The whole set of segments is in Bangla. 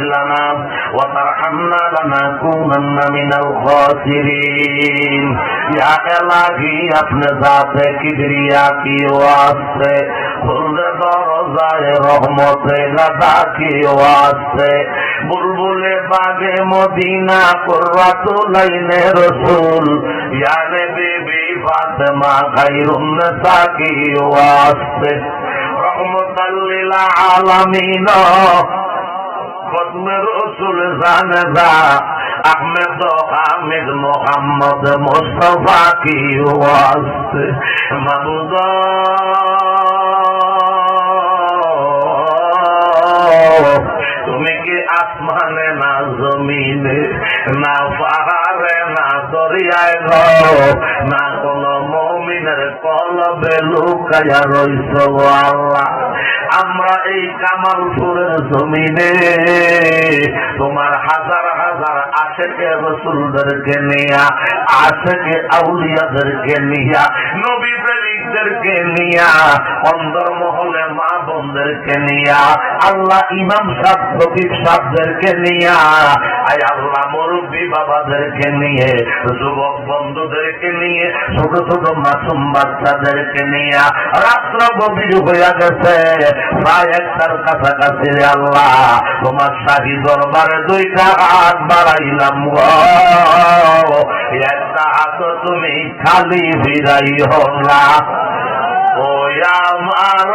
لنا وترحمنا لنكونن من الخاسرين या इलाही अपने ज़ाते किबरिया की वास्ते खुद दरवाज़े रहमते लदा की वास्ते बुलबुले बागे मदीना कुर्रतुल ऐने रसूल या बीबी फातिमा खैरुन निसा की वास्ते रहमतल लिल आलमीन खत्म रसूल जानदा अहमद हामिद मोहम्मद मुस्तफा की वास्ते मबूद तुम्हें की आसमाने ना जमीने ना पहाड़े ना दरियाए गो ना कोनो मुमिनेर कलबे लुकाया रइছো আল্লাহ আমরা এই কামালপুরের জমিনে তোমার হাজার হাজার আশেকে রাসূলদেরকে নিয়া আশেকে আউলিয়াদেরকে নিয়া নবী প্রেমিকদেরকে নিয়া অন্দরমহলে মা বোনদেরকে নিয়া আল্লাহ ইমাম সাহেব খতিব সাহেবদেরকে নিয়া আয় আল্লাহ মুরব্বী বাবাদেরকে নিয়ে যুবক বন্ধুদেরকে নিয়ে ছোট ছোট মাসুম বাচ্চাদেরকে নিয়া রাত্র গভীর হইয়া গেছে প্রায় একটার কাছাকাছি আল্লাহ তোমার শাহী দরবারে দুইটা হাত বাড়াইলাম একটা হাত তুমি খালি ফিরাইও না ও আমার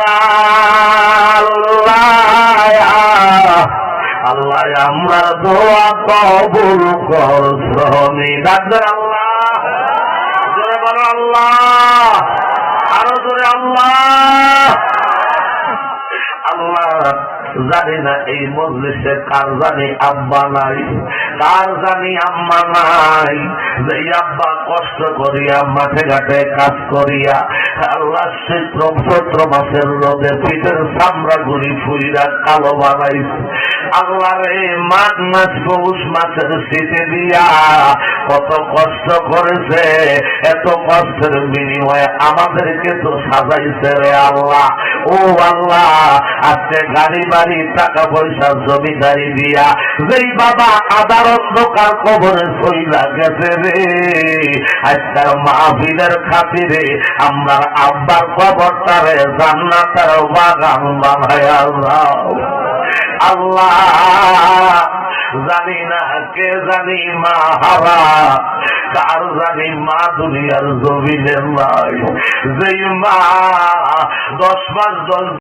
আল্লাহ আমরা দোয়া কবুল করছনি ডাক্তার আল্লাহ জোরে বলো আল্লাহ আরো জোরে আল্লাহ আল্লাহ জানি না এই মজলিসে কার জানি আব্বা নাই কার জানি আম্মা নাই যে আব্বা কষ্ট করিয়া মাঠে ঘাটে কাজ করিয়া আল্লাহ চৈত্র মাসের রোদে পিঠের চামড়া গুলি ফুইরা কালো বানাইছে আল্লাহ রে মাঘ মাস পৌষ মাসের শীতে দিয়া কত কষ্ট করেছে এত কষ্টের বিনিময়ে আমাদেরকে তো সাজাইছে রে আল্লাহ ও আল্লাহ আজকে গাড়ি বাড়ি টাকা পয়সা জমিদারি দিয়া যেই বাবা আদার অন্ধকার কবরে চইলা গেছে রে আজকের মাহফিলের খাতিরে আমরা আব্বার কবরটারে জান্নাতের বাগান বানায়া দাও আল্লাহ জানি না কে জানি মা হারা কার জানি মা দুনিয়ার জমিনে নাই যেই মা 10 মাস